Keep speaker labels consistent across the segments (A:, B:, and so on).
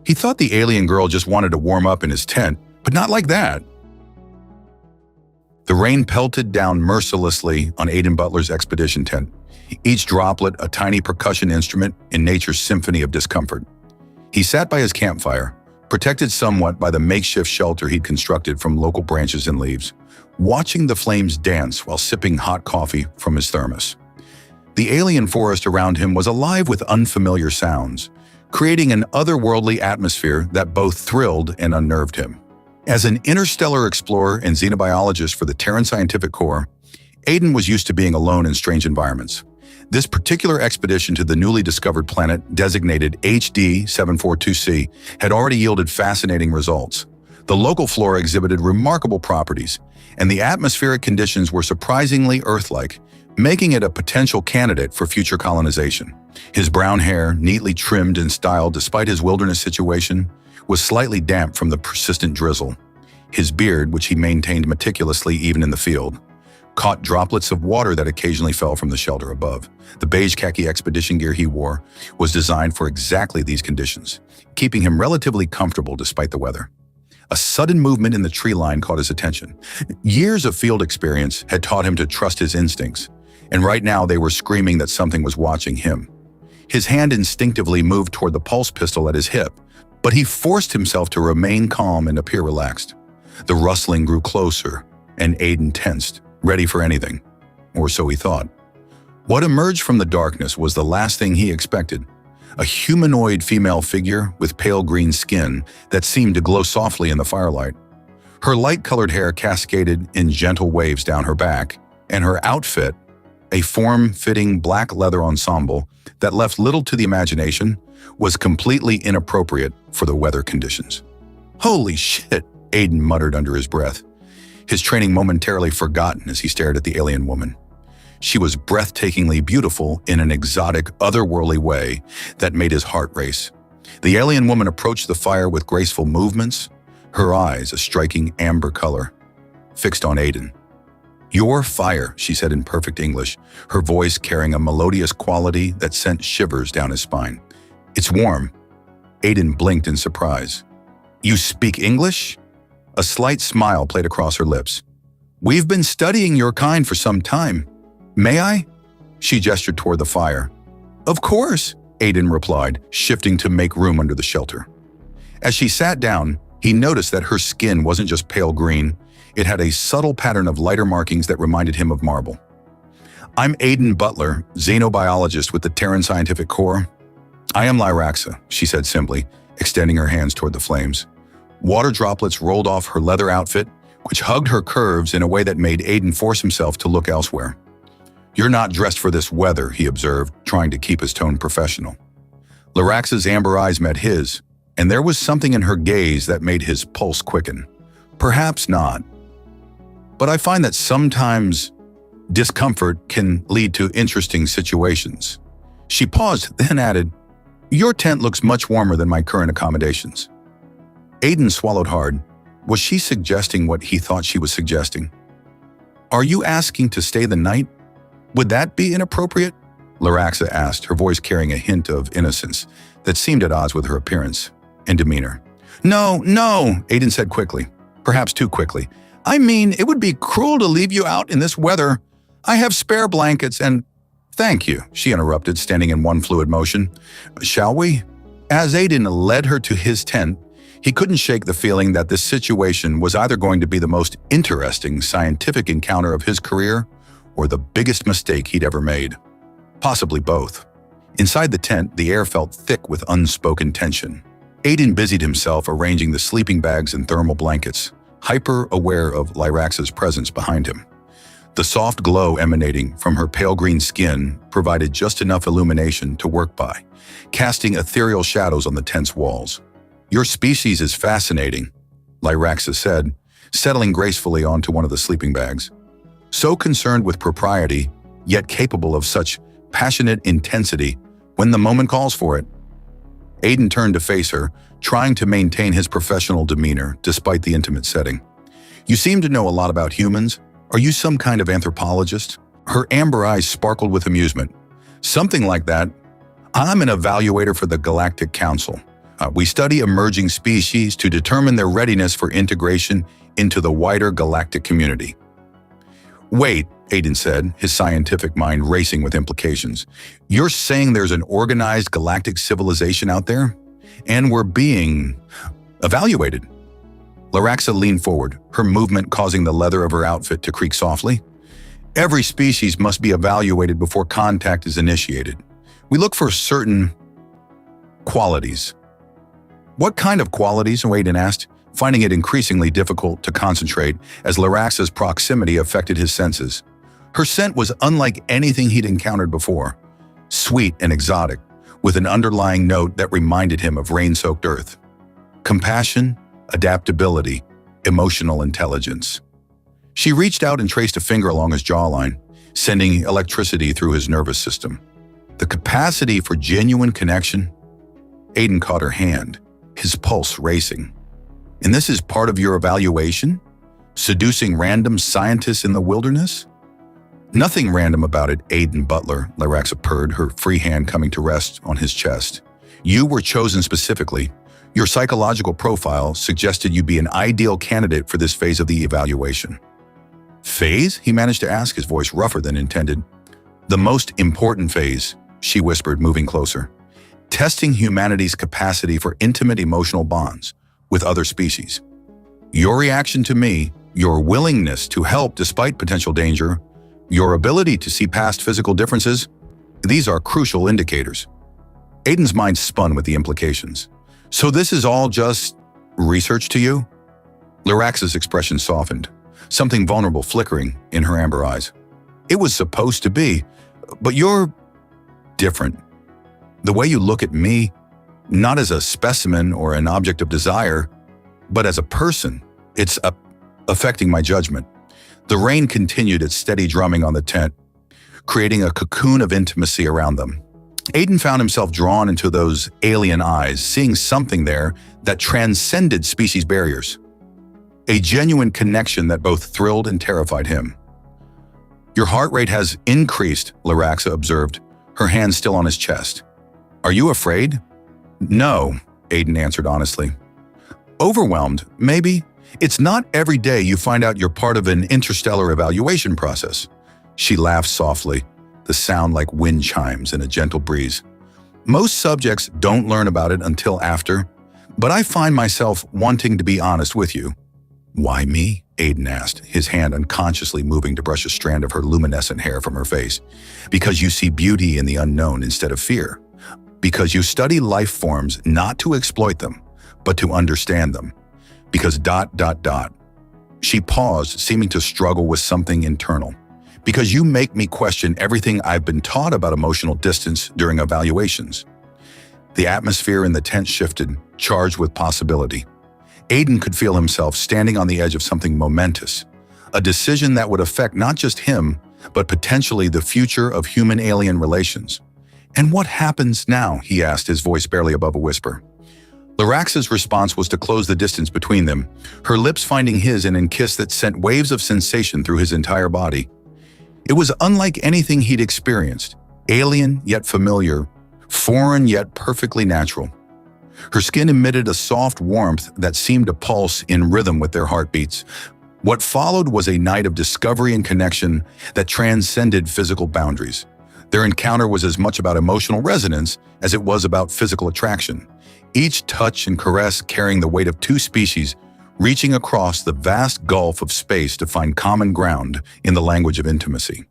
A: He thought the alien girl just wanted to warm up in his tent, but not like that. The rain pelted down mercilessly on Aidan Butler's expedition tent, each droplet a tiny percussion instrument in nature's symphony of discomfort. He sat by his campfire, protected somewhat by the makeshift shelter he'd constructed from local branches and leaves, watching the flames dance while sipping hot coffee from his thermos. The alien forest around him was alive with unfamiliar sounds, creating an otherworldly atmosphere that both thrilled and unnerved him. As an interstellar explorer and xenobiologist for the Terran Scientific Corps, Aidan was used to being alone in strange environments. This particular expedition to the newly discovered planet, designated HD 742C, had already yielded fascinating results. The local flora exhibited remarkable properties, and the atmospheric conditions were surprisingly Earth-like, making it a potential candidate for future colonization. His brown hair, neatly trimmed and styled despite his wilderness situation, was slightly damp from the persistent drizzle. His beard, which he maintained meticulously even in the field, caught droplets of water that occasionally fell from the shelter above. The beige khaki expedition gear he wore was designed for exactly these conditions, keeping him relatively comfortable despite the weather. A sudden movement in the tree line caught his attention. Years of field experience had taught him to trust his instincts, and right now they were screaming that something was watching him. His hand instinctively moved toward the pulse pistol at his hip, but he forced himself to remain calm and appear relaxed. The rustling grew closer, and Aidan tensed, ready for anything, or so he thought. What emerged from the darkness was the last thing he expected: a humanoid female figure with pale green skin that seemed to glow softly in the firelight. Her light-colored hair cascaded in gentle waves down her back, and her outfit, a form-fitting black leather ensemble that left little to the imagination, was completely inappropriate for the weather conditions. "Holy shit," Aidan muttered under his breath, his training momentarily forgotten as he stared at the alien woman. She was breathtakingly beautiful in an exotic, otherworldly way that made his heart race. The alien woman approached the fire with graceful movements, her eyes a striking amber color, fixed on Aidan. "Your fire," she said in perfect English, her voice carrying a melodious quality that sent shivers down his spine. "It's warm." Aidan blinked in surprise. "You speak English?" A slight smile played across her lips. "We've been studying your kind for some time. May I?" She gestured toward the fire. "Of course," Aidan replied, shifting to make room under the shelter. As she sat down, he noticed that her skin wasn't just pale green. It had a subtle pattern of lighter markings that reminded him of marble. "I'm Aidan Butler, xenobiologist with the Terran Scientific Corps." "I am Lyraxa," she said simply, extending her hands toward the flames. Water droplets rolled off her leather outfit, which hugged her curves in a way that made Aidan force himself to look elsewhere. "You're not dressed for this weather," he observed, trying to keep his tone professional. Lyraxa's amber eyes met his, and there was something in her gaze that made his pulse quicken. "Perhaps not. But I find that sometimes discomfort can lead to interesting situations." She paused, then added, "Your tent looks much warmer than my current accommodations." Aidan swallowed hard. Was she suggesting what he thought she was suggesting? "Are you asking to stay the night? Would that be inappropriate?" Lyraxa asked, her voice carrying a hint of innocence that seemed at odds with her appearance and demeanor. No, Aidan said quickly, perhaps too quickly. "I mean, it would be cruel to leave you out in this weather. I have spare blankets and—" "Thank you," she interrupted, standing in one fluid motion. "Shall we?" As Aidan led her to his tent, he couldn't shake the feeling that this situation was either going to be the most interesting scientific encounter of his career or the biggest mistake he'd ever made. Possibly both. Inside the tent, the air felt thick with unspoken tension. Aidan busied himself arranging the sleeping bags and thermal blankets, hyper-aware of Lyraxa's presence behind him. The soft glow emanating from her pale green skin provided just enough illumination to work by, casting ethereal shadows on the tent's walls. "Your species is fascinating," Lyraxa said, settling gracefully onto one of the sleeping bags. "So concerned with propriety, yet capable of such passionate intensity when the moment calls for it." Aidan turned to face her, trying to maintain his professional demeanor despite the intimate setting. "You seem to know a lot about humans. Are you some kind of anthropologist?" Her amber eyes sparkled with amusement. "Something like that. I'm an evaluator for the Galactic Council. We study emerging species to determine their readiness for integration into the wider galactic community. Wait, Aiden said, his scientific mind racing with implications. You're saying there's an organized galactic civilization out there? And we're being evaluated? Laraxa leaned forward, her movement causing the leather of her outfit to creak softly. Every species must be evaluated before contact is initiated. We look for certain qualities. What kind of qualities? Aiden asked, finding it increasingly difficult to concentrate as Laraxa's proximity affected his senses. Her scent was unlike anything he'd encountered before, sweet and exotic, with an underlying note that reminded him of rain-soaked earth. Compassion, adaptability, emotional intelligence. She reached out and traced a finger along his jawline, sending electricity through his nervous system. The capacity for genuine connection? Aiden caught her hand, his pulse racing. And this is part of your evaluation? Seducing random scientists in the wilderness? Nothing random about it, Aiden Butler, Laraxa purred, her free hand coming to rest on his chest. You were chosen specifically. Your psychological profile suggested you'd be an ideal candidate for this phase of the evaluation. Phase? He managed to ask, his voice rougher than intended. The most important phase, she whispered, moving closer. Testing humanity's capacity for intimate emotional bonds with other species. Your reaction to me, your willingness to help despite potential danger, your ability to see past physical differences, these are crucial indicators. Aiden's mind spun with the implications. So this is all just research to you? Laraxa's expression softened, something vulnerable flickering in her amber eyes. It was supposed to be, but you're different. The way you look at me, not as a specimen or an object of desire, but as a person, it's affecting my judgment. The rain continued its steady drumming on the tent, creating a cocoon of intimacy around them. Aiden found himself drawn into those alien eyes, seeing something there that transcended species barriers. A genuine connection that both thrilled and terrified him. Your heart rate has increased, Laraxa observed, her hand still on his chest. Are you afraid? No, Aiden answered honestly. Overwhelmed, maybe. It's not every day you find out you're part of an interstellar evaluation process. She laughed softly, the sound like wind chimes in a gentle breeze. Most subjects don't learn about it until after, but I find myself wanting to be honest with you. Why me? Aiden asked, his hand unconsciously moving to brush a strand of her luminescent hair from her face. Because you see beauty in the unknown instead of fear. Because you study life forms not to exploit them, but to understand them. Because ... She paused, seeming to struggle with something internal. Because you make me question everything I've been taught about emotional distance during evaluations. The atmosphere in the tent shifted, charged with possibility. Aiden could feel himself standing on the edge of something momentous, a decision that would affect not just him, but potentially the future of human-alien relations. And what happens now? He asked, his voice barely above a whisper. Laraxa's response was to close the distance between them, her lips finding his in a kiss that sent waves of sensation through his entire body. It was unlike anything he'd experienced, alien yet familiar, foreign yet perfectly natural. Her skin emitted a soft warmth that seemed to pulse in rhythm with their heartbeats. What followed was a night of discovery and connection that transcended physical boundaries. Their encounter was as much about emotional resonance as it was about physical attraction. Each touch and caress carrying the weight of two species, reaching across the vast gulf of space to find common ground in the language of intimacy.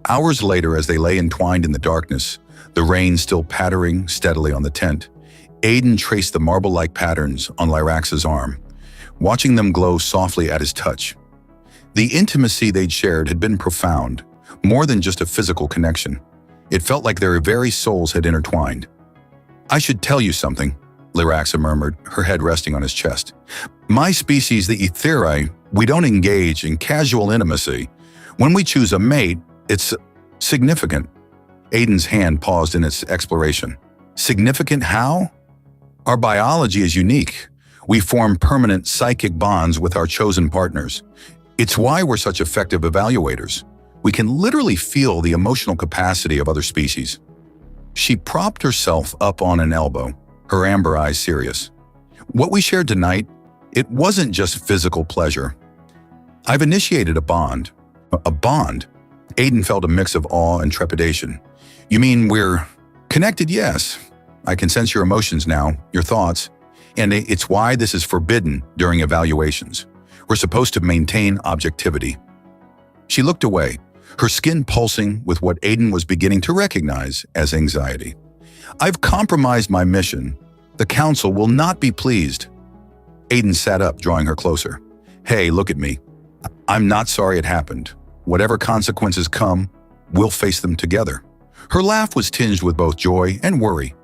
A: Hours later, as they lay entwined in the darkness, the rain still pattering steadily on the tent, Aiden traced the marble-like patterns on Laraxa's arm, watching them glow softly at his touch. The intimacy they'd shared had been profound, more than just a physical connection. It felt like their very souls had intertwined. I should tell you something, Laraxa murmured, her head resting on his chest. My species, the Etheri, we don't engage in casual intimacy. When we choose a mate, it's significant. Aiden's hand paused in its exploration. Significant how? Our biology is unique. We form permanent psychic bonds with our chosen partners. It's why we're such effective evaluators. We can literally feel the emotional capacity of other species. She propped herself up on an elbow, her amber eyes serious. What we shared tonight, it wasn't just physical pleasure. I've initiated a bond. A bond? Aiden felt a mix of awe and trepidation. You mean we're connected? Yes. I can sense your emotions now, your thoughts. And it's why this is forbidden during evaluations. We're supposed to maintain objectivity. She looked away, her skin pulsing with what Aiden was beginning to recognize as anxiety. I've compromised my mission. The council will not be pleased. Aiden sat up, drawing her closer. Hey, look at me. I'm not sorry it happened. Whatever consequences come, we'll face them together. Her laugh was tinged with both joy and worry.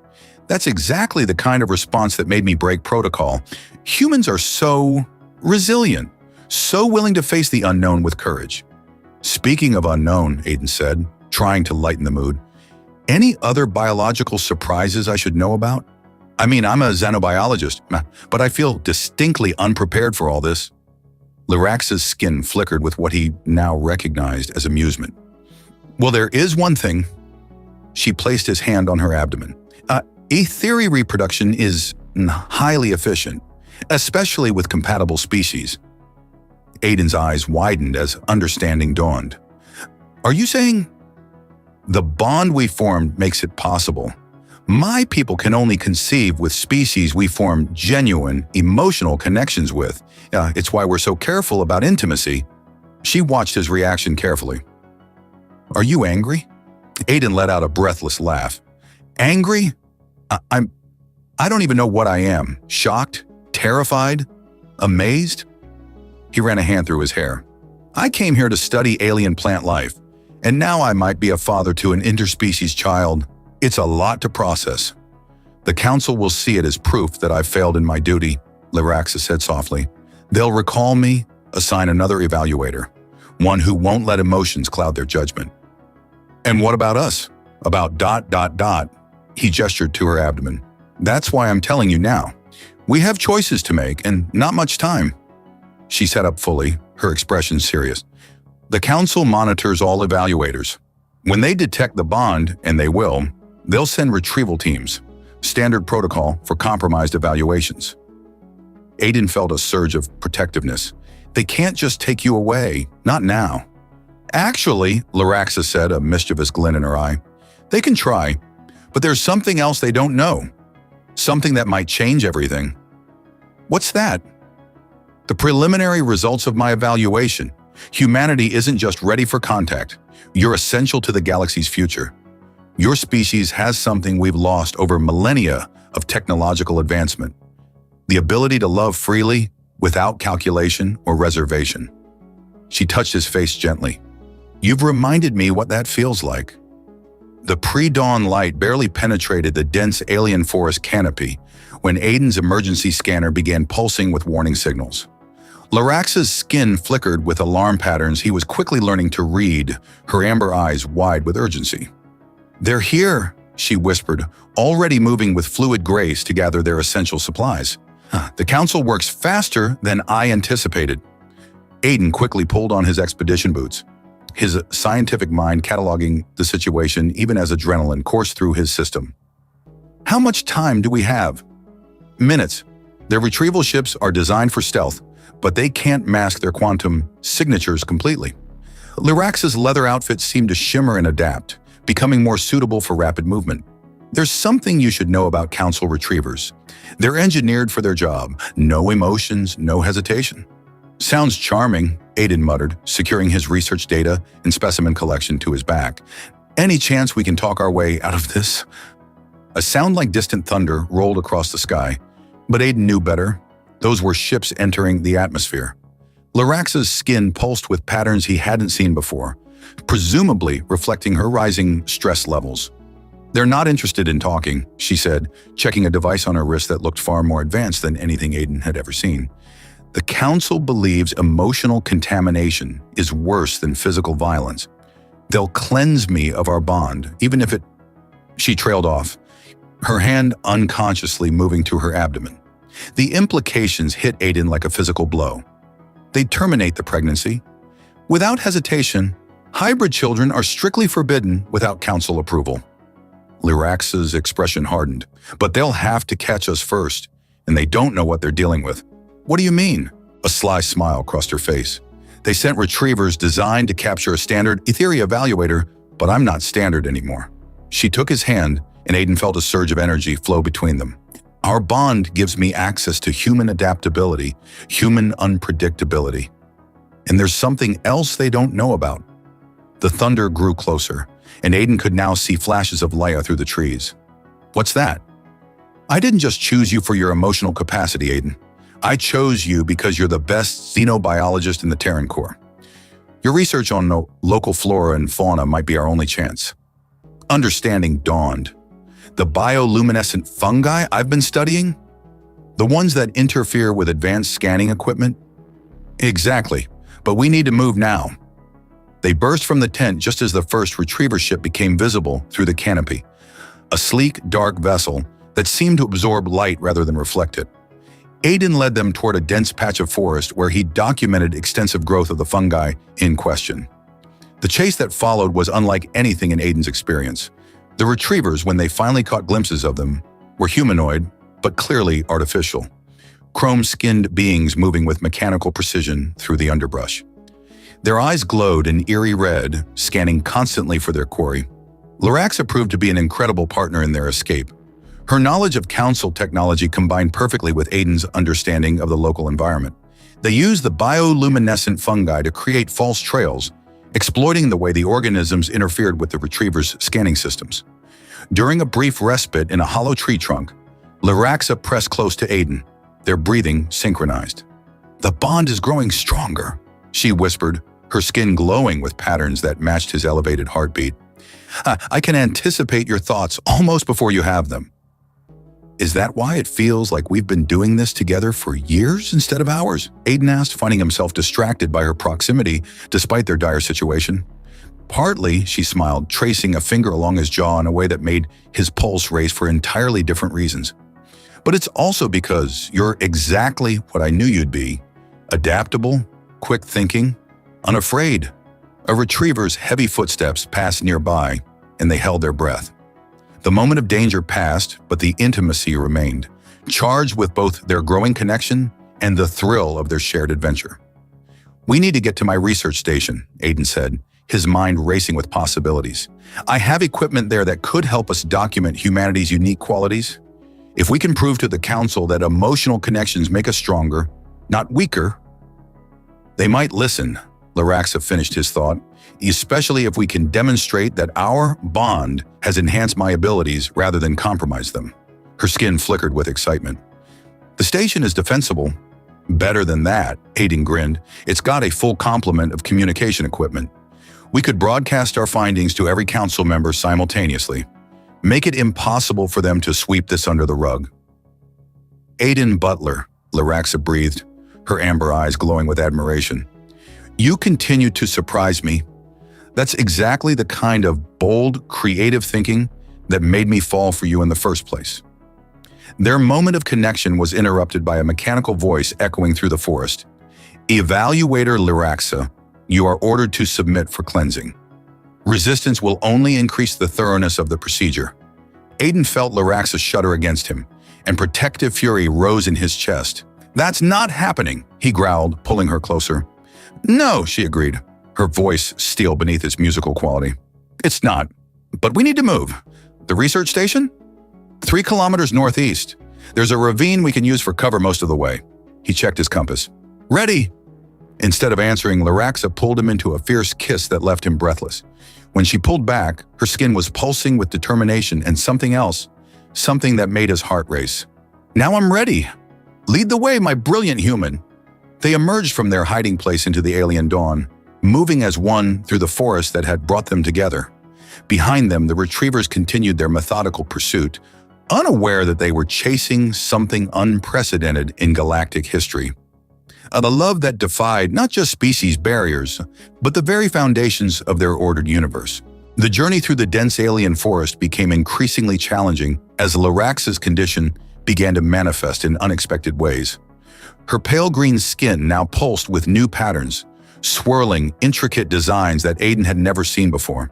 A: That's exactly the kind of response that made me break protocol. Humans are so resilient, so willing to face the unknown with courage. Speaking of unknown, Aiden said, trying to lighten the mood, any other biological surprises I should know about? I mean, I'm a xenobiologist, but I feel distinctly unprepared for all this. Lyrax's skin flickered with what he now recognized as amusement. Well, there is one thing. She placed his hand on her abdomen. Etheri reproduction is highly efficient, especially with compatible species. Aiden's eyes widened as understanding dawned. Are you saying the bond we formed makes it possible? My people can only conceive with species we form genuine, emotional connections with. It's why we're so careful about intimacy. She watched his reaction carefully. Are you angry? Aiden let out a breathless laugh. Angry? I don't even know what I am. Shocked? Terrified? Amazed? He ran a hand through his hair. I came here to study alien plant life, and now I might be a father to an interspecies child. It's a lot to process. The council will see it as proof that I've failed in my duty, Lyraxa said softly. They'll recall me, assign another evaluator, one who won't let emotions cloud their judgment. And what about us? About ... He gestured to her abdomen. That's why I'm telling you now. We have choices to make and not much time. She sat up fully, her expression serious. The council monitors all evaluators. When they detect the bond, and they will, they'll send retrieval teams, standard protocol for compromised evaluations. Aiden felt a surge of protectiveness. They can't just take you away, not now. Actually, Lyraxa said, a mischievous glint in her eye, they can try, but there's something else they don't know. Something that might change everything. What's that? The preliminary results of my evaluation. Humanity isn't just ready for contact. You're essential to the galaxy's future. Your species has something we've lost over millennia of technological advancement. The ability to love freely without calculation or reservation. She touched his face gently. You've reminded me what that feels like. The pre-dawn light barely penetrated the dense alien forest canopy when Aiden's emergency scanner began pulsing with warning signals. Lyraxa's skin flickered with alarm patterns he was quickly learning to read, her amber eyes wide with urgency. They're here, she whispered, already moving with fluid grace to gather their essential supplies. The council works faster than I anticipated. Aiden quickly pulled on his expedition boots, his scientific mind cataloging the situation even as adrenaline coursed through his system. How much time do we have? Minutes. Their retrieval ships are designed for stealth, but they can't mask their quantum signatures completely. Lyraxa's leather outfit seemed to shimmer and adapt, becoming more suitable for rapid movement. There's something you should know about council retrievers. They're engineered for their job. No emotions, no hesitation. Sounds charming, Aiden muttered, securing his research data and specimen collection to his back. Any chance we can talk our way out of this? A sound like distant thunder rolled across the sky, but Aiden knew better. Those were ships entering the atmosphere. Lyraxa's skin pulsed with patterns he hadn't seen before, presumably reflecting her rising stress levels. They're not interested in talking, she said, checking a device on her wrist that looked far more advanced than anything Aiden had ever seen. The council believes emotional contamination is worse than physical violence. They'll cleanse me of our bond, even if it... She trailed off, her hand unconsciously moving to her abdomen. The implications hit Aiden like a physical blow. They'd terminate the pregnancy. Without hesitation, hybrid children are strictly forbidden without council approval. Lyraxa's expression hardened. But they'll have to catch us first, and they don't know what they're dealing with. What do you mean? A sly smile crossed her face. They sent retrievers designed to capture a standard Etheria evaluator, but I'm not standard anymore. She took his hand, and Aiden felt a surge of energy flow between them. Our bond gives me access to human adaptability, human unpredictability. And there's something else they don't know about. The thunder grew closer, and Aiden could now see flashes of Leia through the trees. What's that? I didn't just choose you for your emotional capacity, Aiden. I chose you because you're the best xenobiologist in the Terran Corps. Your research on local flora and fauna might be our only chance. Understanding dawned. The bioluminescent fungi I've been studying? The ones that interfere with advanced scanning equipment? Exactly, but we need to move now. They burst from the tent just as the first retriever ship became visible through the canopy, a sleek, dark vessel that seemed to absorb light rather than reflect it. Aiden led them toward a dense patch of forest where he documented extensive growth of the fungi in question. The chase that followed was unlike anything in Aiden's experience. The retrievers, when they finally caught glimpses of them, were humanoid, but clearly artificial. Chrome-skinned beings moving with mechanical precision through the underbrush. Their eyes glowed an eerie red, scanning constantly for their quarry. Lyraxa proved to be an incredible partner in their escape. Her knowledge of council technology combined perfectly with Aiden's understanding of the local environment. They used the bioluminescent fungi to create false trails, exploiting the way the organisms interfered with the retrievers' scanning systems. During a brief respite in a hollow tree trunk, Lyraxa pressed close to Aiden, their breathing synchronized. "The bond is growing stronger," she whispered, her skin glowing with patterns that matched his elevated heartbeat. "I can anticipate your thoughts almost before you have them." "Is that why it feels like we've been doing this together for years instead of hours?" Aiden asked, finding himself distracted by her proximity despite their dire situation. "Partly," she smiled, tracing a finger along his jaw in a way that made his pulse race for entirely different reasons. "But it's also because you're exactly what I knew you'd be. Adaptable, quick thinking, unafraid." A retriever's heavy footsteps passed nearby, and they held their breath. The moment of danger passed, but the intimacy remained, charged with both their growing connection and the thrill of their shared adventure. "We need to get to my research station," Aiden said, his mind racing with possibilities. "I have equipment there that could help us document humanity's unique qualities. If we can prove to the Council that emotional connections make us stronger, not weaker, they might listen," Lyraxa finished his thought, "especially if we can demonstrate that our bond has enhanced my abilities rather than compromised them." Her skin flickered with excitement. "The station is defensible." "Better than that," Aiden grinned. "It's got a full complement of communication equipment. We could broadcast our findings to every council member simultaneously. Make it impossible for them to sweep this under the rug." "Aiden Butler," Lyraxa breathed, her amber eyes glowing with admiration. "You continue to surprise me. That's exactly the kind of bold, creative thinking that made me fall for you in the first place." Their moment of connection was interrupted by a mechanical voice echoing through the forest. "Evaluator Lyraxa, you are ordered to submit for cleansing. Resistance will only increase the thoroughness of the procedure." Aiden felt Lyraxa shudder against him, and protective fury rose in his chest. "That's not happening," he growled, pulling her closer. "No," she agreed, her voice steel beneath its musical quality. "It's not, but we need to move." "The research station?" 3 kilometers northeast. There's a ravine we can use for cover most of the way." He checked his compass. "Ready!" Instead of answering, Lyraxa pulled him into a fierce kiss that left him breathless. When she pulled back, her skin was pulsing with determination and something else, something that made his heart race. "Now I'm ready. Lead the way, my brilliant human." They emerged from their hiding place into the alien dawn, moving as one through the forest that had brought them together. Behind them, the retrievers continued their methodical pursuit, unaware that they were chasing something unprecedented in galactic history. A love that defied not just species barriers, but the very foundations of their ordered universe. The journey through the dense alien forest became increasingly challenging as Lyraxa's condition began to manifest in unexpected ways. Her pale green skin now pulsed with new patterns, swirling, intricate designs that Aiden had never seen before.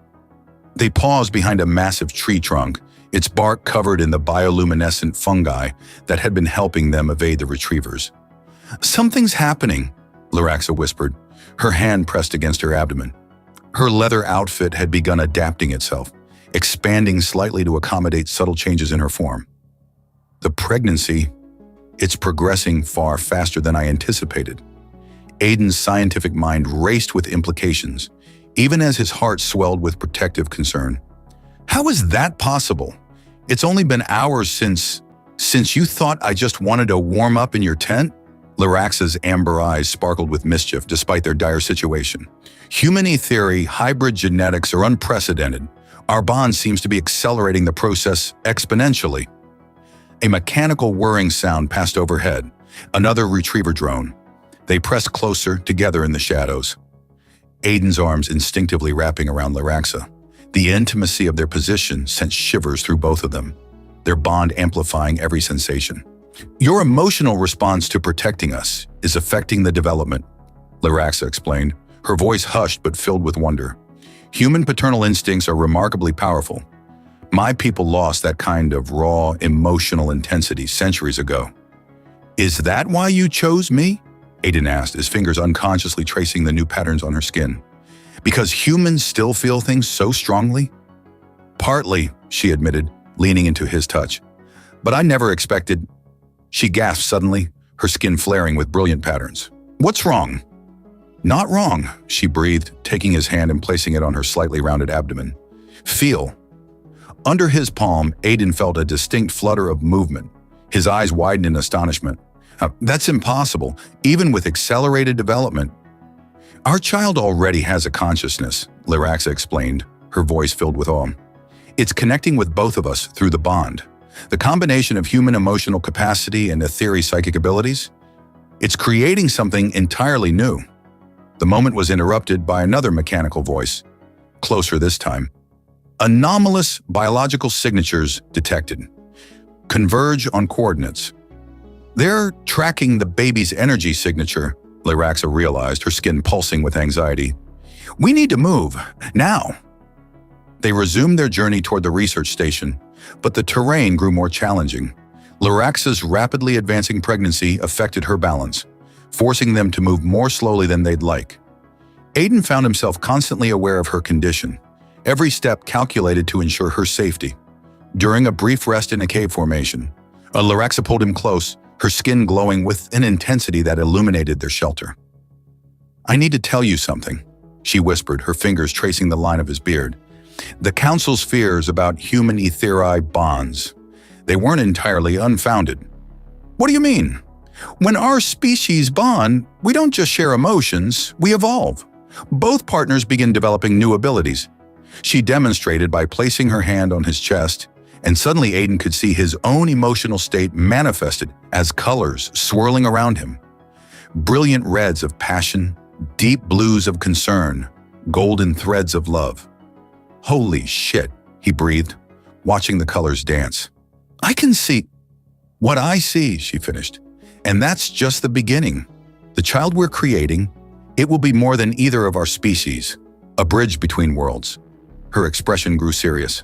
A: They paused behind a massive tree trunk, its bark covered in the bioluminescent fungi that had been helping them evade the retrievers. "Something's happening," Laraxa whispered, her hand pressed against her abdomen. Her leather outfit had begun adapting itself, expanding slightly to accommodate subtle changes in her form. "The pregnancy, it's progressing far faster than I anticipated." Aiden's scientific mind raced with implications, even as his heart swelled with protective concern. "How is that possible? It's only been hours since you thought I just wanted to warm up in your tent?" Laraxa's amber eyes sparkled with mischief despite their dire situation. "Human theory, hybrid genetics are unprecedented. Our bond seems to be accelerating the process exponentially." A mechanical whirring sound passed overhead, another retriever drone. They pressed closer, together in the shadows. Aiden's arms instinctively wrapping around Laraxa. The intimacy of their position sent shivers through both of them, their bond amplifying every sensation. "Your emotional response to protecting us is affecting the development," Laraxa explained, her voice hushed but filled with wonder. "Human paternal instincts are remarkably powerful. My people lost that kind of raw, emotional intensity centuries ago." "Is that why you chose me?" Aiden asked, his fingers unconsciously tracing the new patterns on her skin. "Because humans still feel things so strongly?" "Partly," she admitted, leaning into his touch. "But I never expected—" She gasped suddenly, her skin flaring with brilliant patterns. "What's wrong?" "Not wrong," she breathed, taking his hand and placing it on her slightly rounded abdomen. "Feel." Under his palm, Aiden felt a distinct flutter of movement. His eyes widened in astonishment. "That's impossible, even with accelerated development." "Our child already has a consciousness," Laraxa explained, her voice filled with awe. "It's connecting with both of us through the bond. The combination of human emotional capacity and etheric psychic abilities, it's creating something entirely new." The moment was interrupted by another mechanical voice, closer this time. "Anomalous biological signatures detected. Converge on coordinates." "They're tracking the baby's energy signature," Laraxa realized, her skin pulsing with anxiety. "We need to move, now." They resumed their journey toward the research station, but the terrain grew more challenging. Laraxa's rapidly advancing pregnancy affected her balance, forcing them to move more slowly than they'd like. Aiden found himself constantly aware of her condition, every step calculated to ensure her safety. During a brief rest in a cave formation, Laraxa pulled him close, her skin glowing with an intensity that illuminated their shelter. "I need to tell you something," she whispered, her fingers tracing the line of his beard. "The Council's fears about human etheri bonds, they weren't entirely unfounded." "What do you mean?" "When our species bond, we don't just share emotions, we evolve. Both partners begin developing new abilities." She demonstrated by placing her hand on his chest, and suddenly Aiden could see his own emotional state manifested as colors swirling around him. Brilliant reds of passion, deep blues of concern, golden threads of love. "Holy shit," he breathed, watching the colors dance. "I can see what I see," she finished. "And that's just the beginning. The child we're creating, it will be more than either of our species, a bridge between worlds." Her expression grew serious.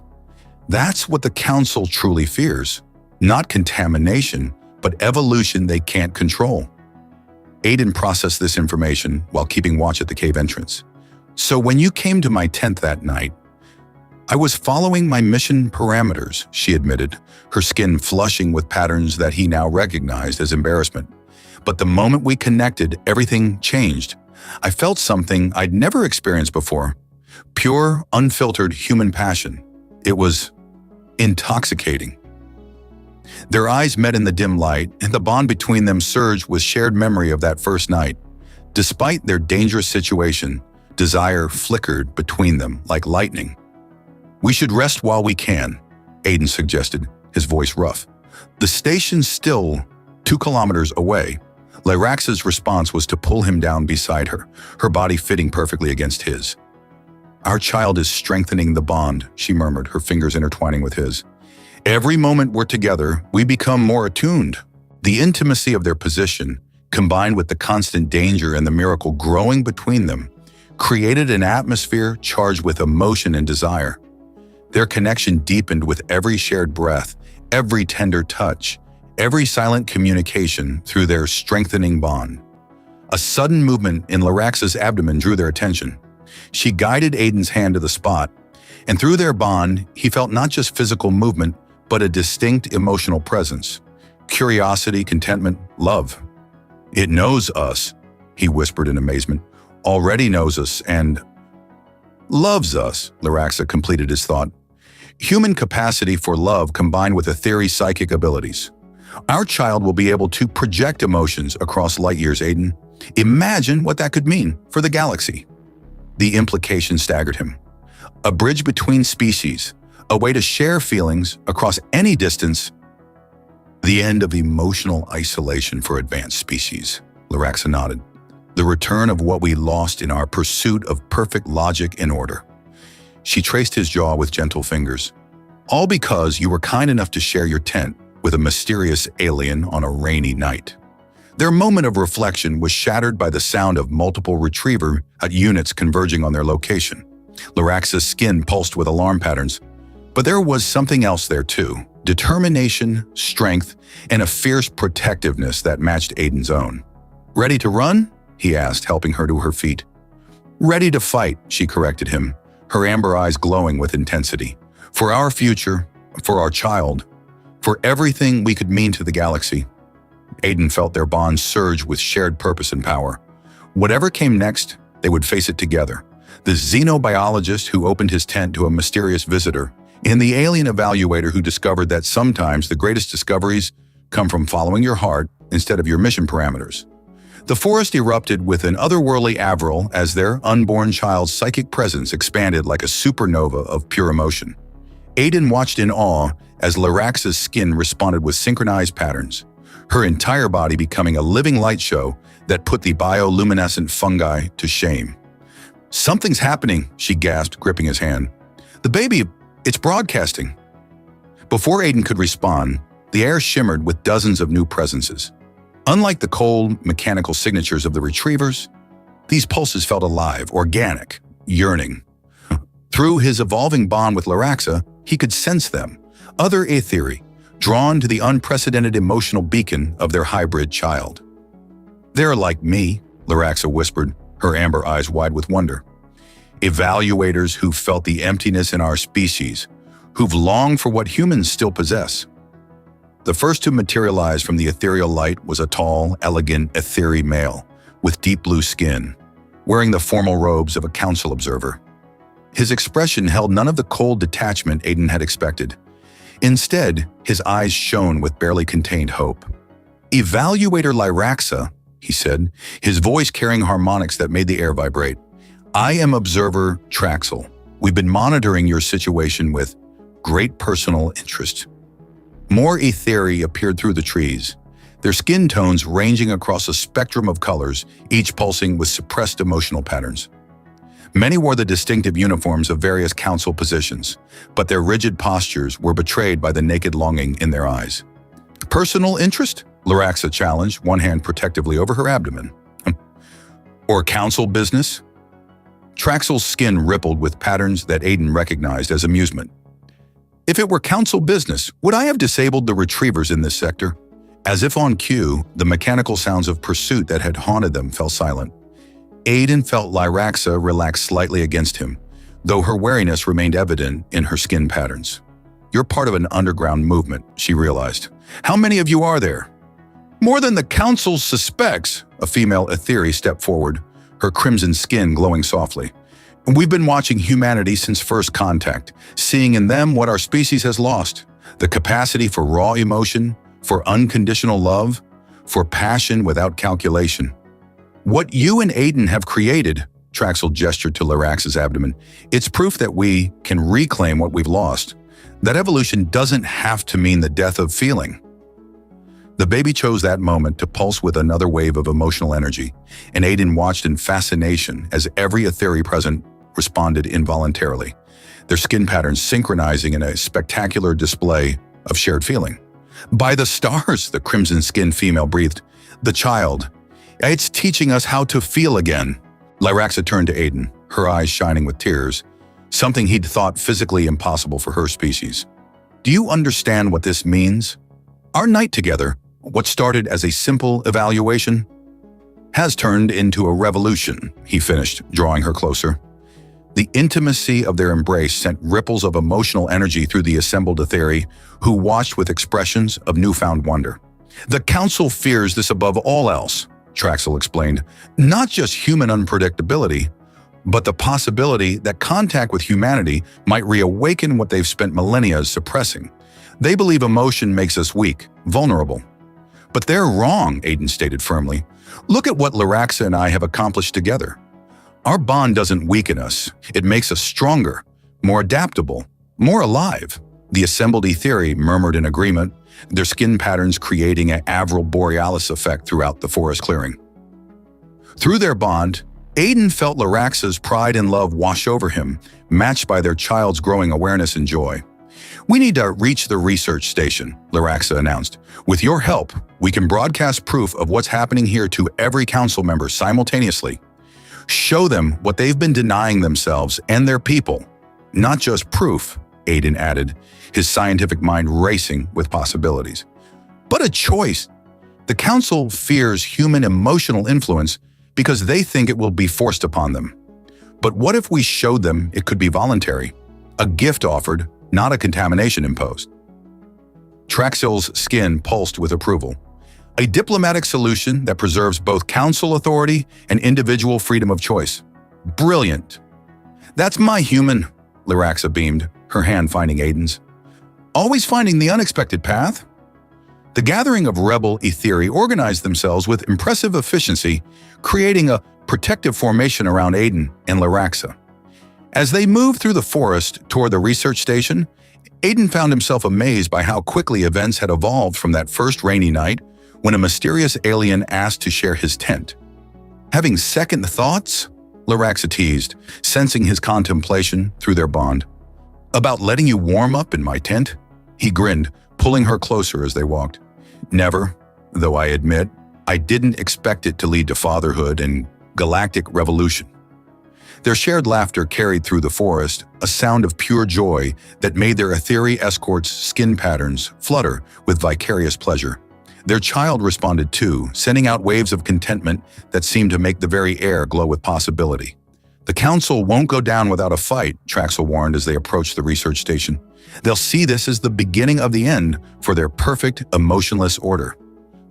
A: "That's what the Council truly fears. Not contamination, but evolution they can't control." Aiden processed this information while keeping watch at the cave entrance. "So when you came to my tent that night, I was following my mission parameters," she admitted, her skin flushing with patterns that he now recognized as embarrassment. "But the moment we connected, everything changed. I felt something I'd never experienced before. Pure, unfiltered human passion. It was intoxicating." Their eyes met in the dim light, and the bond between them surged with shared memory of that first night. Despite their dangerous situation, desire flickered between them like lightning. "We should rest while we can," Aiden suggested, his voice rough. "The station's still 2 kilometers away." Laraxa's response was to pull him down beside her, her body fitting perfectly against his. "Our child is strengthening the bond," she murmured, her fingers intertwining with his. "Every moment we're together, we become more attuned." The intimacy of their position, combined with the constant danger and the miracle growing between them, created an atmosphere charged with emotion and desire. Their connection deepened with every shared breath, every tender touch, every silent communication through their strengthening bond. A sudden movement in Laraxa's abdomen drew their attention. She guided Aiden's hand to the spot, and through their bond, he felt not just physical movement, but a distinct emotional presence. Curiosity, contentment, love. "It knows us," he whispered in amazement. "Already knows us and loves us," Laraxa completed his thought. Human capacity for love combined with Etheri's psychic abilities. Our child will be able to project emotions across light years, Aiden. Imagine what that could mean for the galaxy. The implication staggered him. A bridge between species, a way to share feelings across any distance. The end of emotional isolation for advanced species, Laraxa nodded. The return of what we lost in our pursuit of perfect logic and order. She traced his jaw with gentle fingers. All because you were kind enough to share your tent with a mysterious alien on a rainy night. Their moment of reflection was shattered by the sound of multiple retriever units converging on their location. Laraxa's skin pulsed with alarm patterns. But there was something else there too. Determination, strength, and a fierce protectiveness that matched Aiden's own. "Ready to run?" he asked, helping her to her feet. "Ready to fight," she corrected him, her amber eyes glowing with intensity. "For our future, for our child, for everything we could mean to the galaxy." Aiden felt their bond surge with shared purpose and power. Whatever came next, they would face it together. The xenobiologist who opened his tent to a mysterious visitor, and the alien evaluator who discovered that sometimes the greatest discoveries come from following your heart instead of your mission parameters. The forest erupted with an otherworldly Avril as their unborn child's psychic presence expanded like a supernova of pure emotion. Aiden watched in awe as Laraxa's skin responded with synchronized patterns, her entire body becoming a living light show that put the bioluminescent fungi to shame. "Something's happening," she gasped, gripping his hand. "The baby, it's broadcasting." Before Aiden could respond, the air shimmered with dozens of new presences. Unlike the cold, mechanical signatures of the retrievers, these pulses felt alive, organic, yearning. Through his evolving bond with Laraxa, he could sense them, other Etheri, drawn to the unprecedented emotional beacon of their hybrid child. "They're like me," Laraxa whispered, her amber eyes wide with wonder. "Evaluators who've felt the emptiness in our species, who've longed for what humans still possess." The first to materialize from the ethereal light was a tall, elegant, etheri male with deep blue skin, wearing the formal robes of a council observer. His expression held none of the cold detachment Aiden had expected. Instead, his eyes shone with barely contained hope. "Evaluator Laraxa," he said, his voice carrying harmonics that made the air vibrate. "I am Observer Traxel. We've been monitoring your situation with great personal interest." More Etheri appeared through the trees, their skin tones ranging across a spectrum of colors, each pulsing with suppressed emotional patterns. Many wore the distinctive uniforms of various council positions, but their rigid postures were betrayed by the naked longing in their eyes. "Personal interest?" Laraxa challenged, one hand protectively over her abdomen. "Or council business?" Traxel's skin rippled with patterns that Aiden recognized as amusement. "If it were council business, would I have disabled the retrievers in this sector?" As if on cue, the mechanical sounds of pursuit that had haunted them fell silent. Aiden felt Laraxa relax slightly against him, though her wariness remained evident in her skin patterns. "You're part of an underground movement," she realized. "How many of you are there?" "More than the council suspects," a female Etheri stepped forward, her crimson skin glowing softly. "We've been watching humanity since first contact, seeing in them what our species has lost, the capacity for raw emotion, for unconditional love, for passion without calculation. What you and Aiden have created," Traxel gestured to Laraxa's abdomen, "it's proof that we can reclaim what we've lost. That evolution doesn't have to mean the death of feeling." The baby chose that moment to pulse with another wave of emotional energy, and Aiden watched in fascination as every Etheri present responded involuntarily, their skin patterns synchronizing in a spectacular display of shared feeling. "By the stars," the crimson-skinned female breathed. "The child. It's teaching us how to feel again." Laraxa turned to Aiden, her eyes shining with tears. something he'd thought physically impossible for her species. Do you understand what this means? Our night together, what started as a simple evaluation, has turned into a revolution, he finished, drawing her closer. The intimacy of their embrace sent ripples of emotional energy through the assembled Etheri, who watched with expressions of newfound wonder. The Council fears this above all else, Traxel explained. Not just human unpredictability, but the possibility that contact with humanity might reawaken what they've spent millennia suppressing. They believe emotion makes us weak, vulnerable. But they're wrong, Aiden stated firmly. Look at what Laraxa and I have accomplished together. Our bond doesn't weaken us. It makes us stronger, more adaptable, more alive. The assembled Etheri murmured in agreement, their skin patterns creating an Avril Borealis effect throughout the forest clearing. Through their bond, Aiden felt Laraxa's pride and love wash over him, matched by their child's growing awareness and joy. We need to reach the research station, Laraxa announced. With your help, we can broadcast proof of what's happening here to every council member simultaneously. Show them what they've been denying themselves and their people. Not just proof, Aiden added, his scientific mind racing with possibilities. But a choice. The council fears human emotional influence because they think it will be forced upon them. But what if we showed them it could be voluntary? A gift offered, not a contamination imposed. Traxel's skin pulsed with approval. A diplomatic solution that preserves both council authority and individual freedom of choice. Brilliant. That's my human, Laraxa beamed, her hand finding Aiden's. Always finding the unexpected path? The gathering of rebel Etheri organized themselves with impressive efficiency, creating a protective formation around Aiden and Laraxa. As they moved through the forest toward the research station, Aiden found himself amazed by how quickly events had evolved from that first rainy night when a mysterious alien asked to share his tent. Having second thoughts? Laraxa teased, sensing his contemplation through their bond. About letting you warm up in my tent? He grinned, pulling her closer as they walked. Never, though I admit, I didn't expect it to lead to fatherhood and galactic revolution. Their shared laughter carried through the forest, a sound of pure joy that made their Etheri escorts' skin patterns flutter with vicarious pleasure. Their child responded too, sending out waves of contentment that seemed to make the very air glow with possibility. The council won't go down without a fight, Traxel warned as they approached the research station. They'll see this as the beginning of the end for their perfect, emotionless order.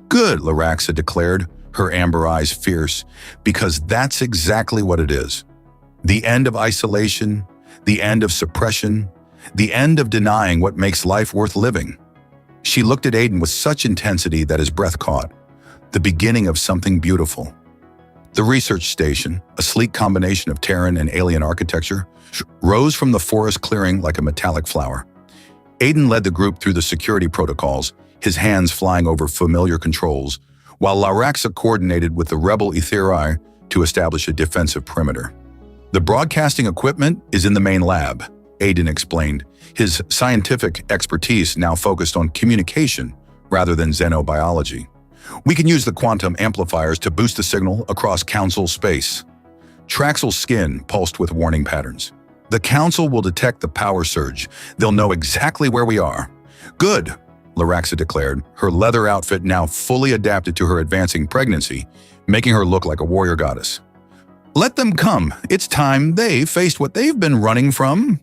A: Good, Laraxa declared, her amber eyes fierce, because that's exactly what it is. The end of isolation, the end of suppression, the end of denying what makes life worth living. She looked at Aiden with such intensity that his breath caught. The beginning of something beautiful. The research station, a sleek combination of Terran and alien architecture, rose from the forest clearing like a metallic flower. Aiden led the group through the security protocols, his hands flying over familiar controls, while Laraxa coordinated with the rebel Etheri to establish a defensive perimeter. The broadcasting equipment is in the main lab, Aiden explained, his scientific expertise now focused on communication rather than xenobiology. We can use the quantum amplifiers to boost the signal across council space. Traxel's skin pulsed with warning patterns. The council will detect the power surge. They'll know exactly where we are. Good, Laraxa declared, her leather outfit now fully adapted to her advancing pregnancy, making her look like a warrior goddess. Let them come. It's time they faced what they've been running from.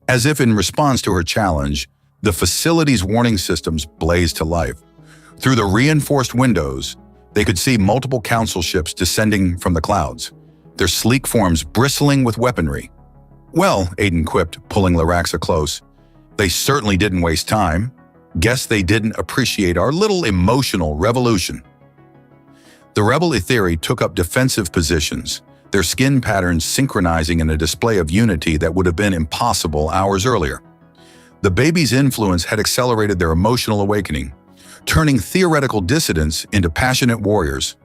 A: As if in response to her challenge, the facility's warning systems blazed to life. Through the reinforced windows, they could see multiple council ships descending from the clouds, their sleek forms bristling with weaponry. Well, Aiden quipped, pulling Laraxa close, they certainly didn't waste time. Guess they didn't appreciate our little emotional revolution. The rebel Etheri took up defensive positions, their skin patterns synchronizing in a display of unity that would have been impossible hours earlier. The baby's influence had accelerated their emotional awakening, turning theoretical dissidents into passionate warriors.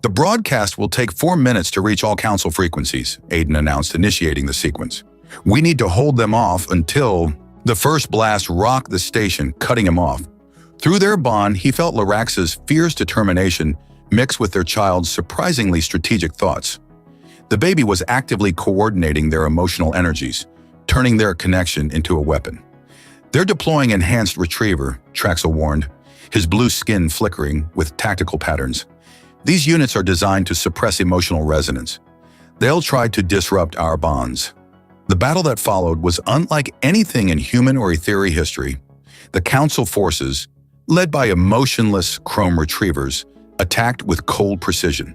A: The broadcast will take 4 minutes to reach all council frequencies, Aiden announced, initiating the sequence. We need to hold them off until the first blast rocked the station, cutting him off. Through their bond, he felt Laraxa's fierce determination mixed with their child's surprisingly strategic thoughts. The baby was actively coordinating their emotional energies, turning their connection into a weapon. "They're deploying enhanced retriever," Traxel warned, his blue skin flickering with tactical patterns. "These units are designed to suppress emotional resonance. They'll try to disrupt our bonds." The battle that followed was unlike anything in human or ethereal history. The Council forces, led by emotionless chrome retrievers, attacked with cold precision.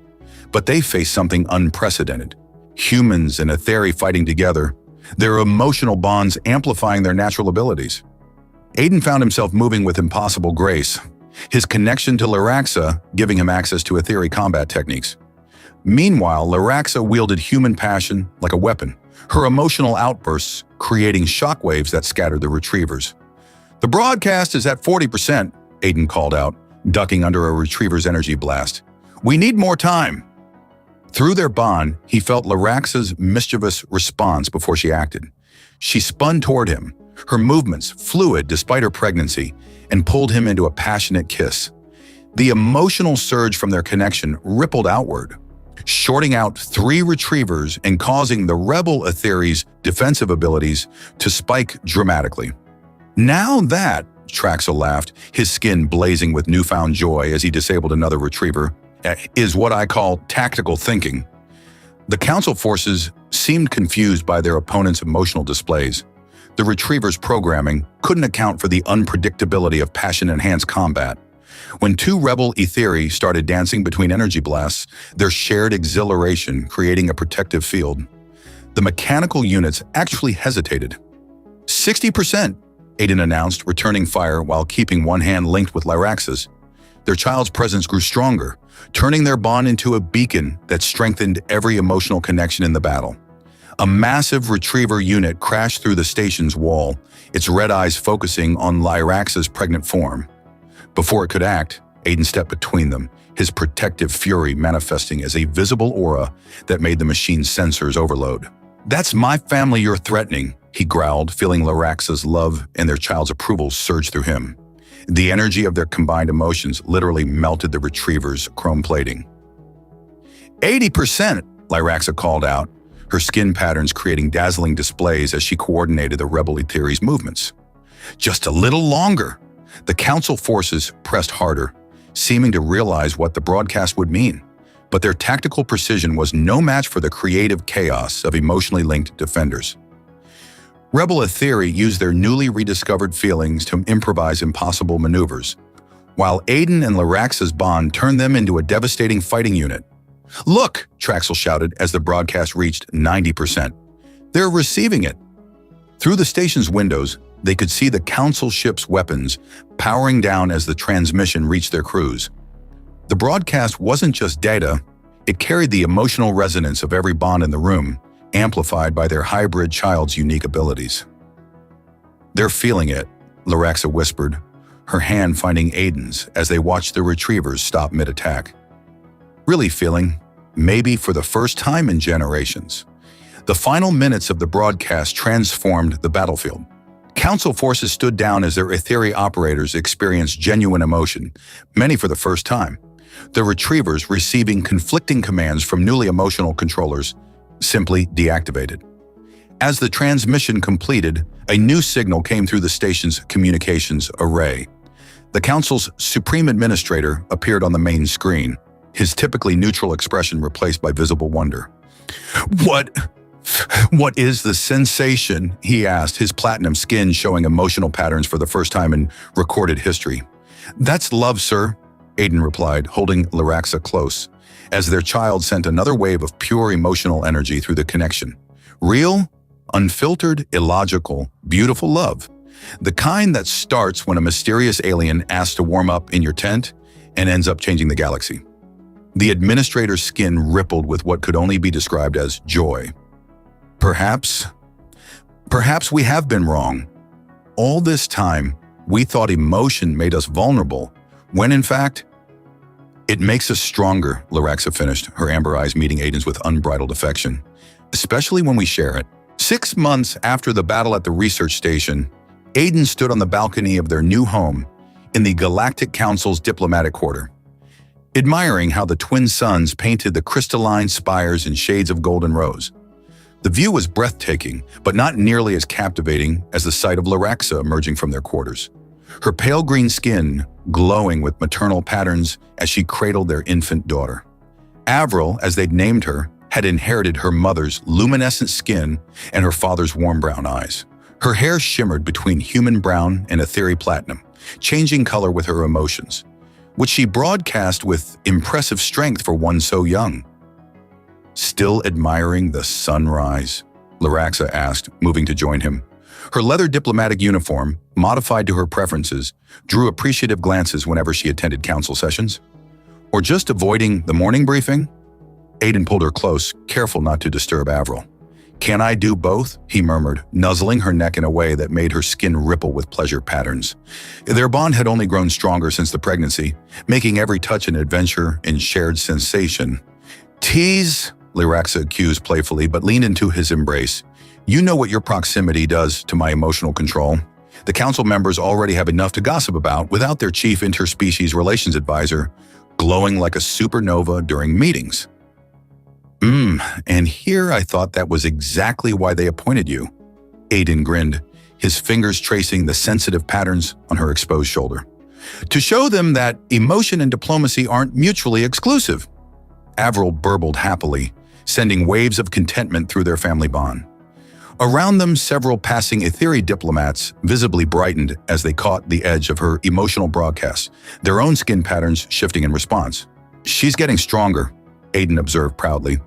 A: But they faced something unprecedented. Humans and Etheri fighting together, their emotional bonds amplifying their natural abilities. Aiden found himself moving with impossible grace, his connection to Laraxa giving him access to Etheri combat techniques. Meanwhile, Laraxa wielded human passion like a weapon, her emotional outbursts creating shockwaves that scattered the retrievers. "The broadcast is at 40%, Aiden called out, ducking under a retriever's energy blast. "We need more time." Through their bond, he felt Laraxa's mischievous response before she acted. She spun toward him, her movements fluid despite her pregnancy, and pulled him into a passionate kiss. The emotional surge from their connection rippled outward, shorting out 3 retrievers and causing the rebel Etheri's defensive abilities to spike dramatically. "Now that," Traxel laughed, his skin blazing with newfound joy as he disabled another retriever, "is what I call tactical thinking." The Council forces seemed confused by their opponent's emotional displays. The retrievers' programming couldn't account for the unpredictability of passion-enhanced combat. When 2 rebel Etheri started dancing between energy blasts, their shared exhilaration creating a protective field. The mechanical units actually hesitated. 60%, Aiden announced, returning fire while keeping one hand linked with Laraxa's. Their child's presence grew stronger, turning their bond into a beacon that strengthened every emotional connection in the battle. A massive retriever unit crashed through the station's wall, its red eyes focusing on Laraxa's pregnant form. Before it could act, Aiden stepped between them, his protective fury manifesting as a visible aura that made the machine's sensors overload. "That's my family you're threatening," he growled, feeling Laraxa's love and their child's approval surge through him. The energy of their combined emotions literally melted the retriever's chrome plating. 80%, Laraxa called out, her skin patterns creating dazzling displays as she coordinated the rebel Etheri's movements. "Just a little longer." The Council forces pressed harder, seeming to realize what the broadcast would mean. But their tactical precision was no match for the creative chaos of emotionally linked defenders. Rebel Etheri used their newly rediscovered feelings to improvise impossible maneuvers, while Aiden and Laraxa's bond turned them into a devastating fighting unit. "Look!" Traxel shouted as the broadcast reached 90%. "They're receiving it." Through the station's windows, they could see the Council ship's weapons powering down as the transmission reached their crews. The broadcast wasn't just data, it carried the emotional resonance of every bond in the room, amplified by their hybrid child's unique abilities. "They're feeling it," Laraxa whispered, her hand finding Aiden's as they watched the retrievers stop mid-attack. "Really feeling, maybe for the first time in generations." The final minutes of the broadcast transformed the battlefield. Council forces stood down as their Etheri operators experienced genuine emotion, many for the first time. The retrievers, receiving conflicting commands from newly emotional controllers, simply deactivated. As the transmission completed, a new signal came through the station's communications array. The Council's Supreme Administrator appeared on the main screen, his typically neutral expression replaced by visible wonder. What is the sensation?" he asked, his platinum skin showing emotional patterns for the first time in recorded history. "That's love, sir," Aiden replied, holding Laraxa close, as their child sent another wave of pure emotional energy through the connection. Real, unfiltered, illogical, beautiful love. The kind that starts when a mysterious alien asks to warm up in your tent and ends up changing the galaxy. The administrator's skin rippled with what could only be described as joy. Perhaps we have been wrong. All this time, we thought emotion made us vulnerable, when in fact, it makes us stronger, Laraxa finished, her amber eyes meeting Aiden's with unbridled affection, especially when we share it. 6 months after the battle at the research station, Aiden stood on the balcony of their new home in the Galactic Council's diplomatic quarter, admiring how the twin suns painted the crystalline spires in shades of golden rose. The view was breathtaking, but not nearly as captivating as the sight of Laraxa emerging from their quarters. Her pale green skin glowing with maternal patterns as she cradled their infant daughter. Avril, as they'd named her, had inherited her mother's luminescent skin and her father's warm brown eyes. Her hair shimmered between human brown and ethereal platinum, changing color with her emotions, which she broadcast with impressive strength for one so young. "Still admiring the sunrise?" Laraxa asked, moving to join him. Her leather diplomatic uniform, modified to her preferences, drew appreciative glances whenever she attended council sessions. "Or just avoiding the morning briefing?" Aiden pulled her close, careful not to disturb Avril. "Can I do both?" he murmured, nuzzling her neck in a way that made her skin ripple with pleasure patterns. Their bond had only grown stronger since the pregnancy, making every touch an adventure and shared sensation. "Tease," Laraxa accused playfully, but leaned into his embrace. "You know what your proximity does to my emotional control. The council members already have enough to gossip about without their chief interspecies relations advisor glowing like a supernova during meetings." And here I thought that was exactly why they appointed you." Aiden grinned, his fingers tracing the sensitive patterns on her exposed shoulder. "To show them that emotion and diplomacy aren't mutually exclusive." Avril burbled happily, sending waves of contentment through their family bond. Around them, several passing ethereal diplomats visibly brightened as they caught the edge of her emotional broadcast, their own skin patterns shifting in response. "She's getting stronger," Aiden observed proudly.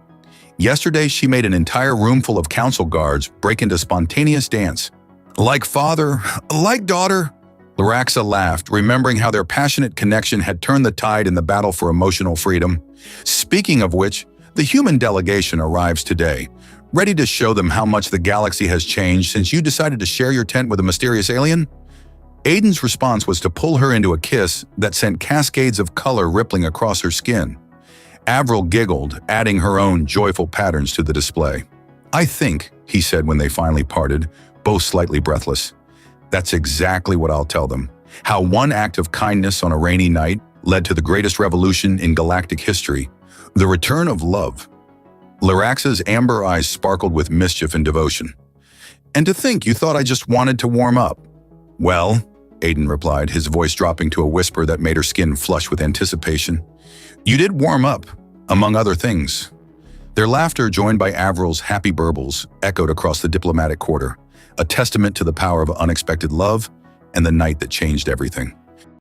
A: "Yesterday, she made an entire room full of council guards break into spontaneous dance. Like father, like daughter." Laraxa laughed, remembering how their passionate connection had turned the tide in the battle for emotional freedom. "Speaking of which, the human delegation arrives today, ready to show them how much the galaxy has changed since you decided to share your tent with a mysterious alien." Aiden's response was to pull her into a kiss that sent cascades of color rippling across her skin. Avril giggled, adding her own joyful patterns to the display. "I think," he said when they finally parted, both slightly breathless, "that's exactly what I'll tell them. How one act of kindness on a rainy night led to the greatest revolution in galactic history, the return of love." Laraxa's amber eyes sparkled with mischief and devotion. "And to think you thought I just wanted to warm up." "Well," Aiden replied, his voice dropping to a whisper that made her skin flush with anticipation, "you did warm up, among other things." Their laughter, joined by Avril's happy burbles, echoed across the diplomatic quarter, a testament to the power of unexpected love and the night that changed everything.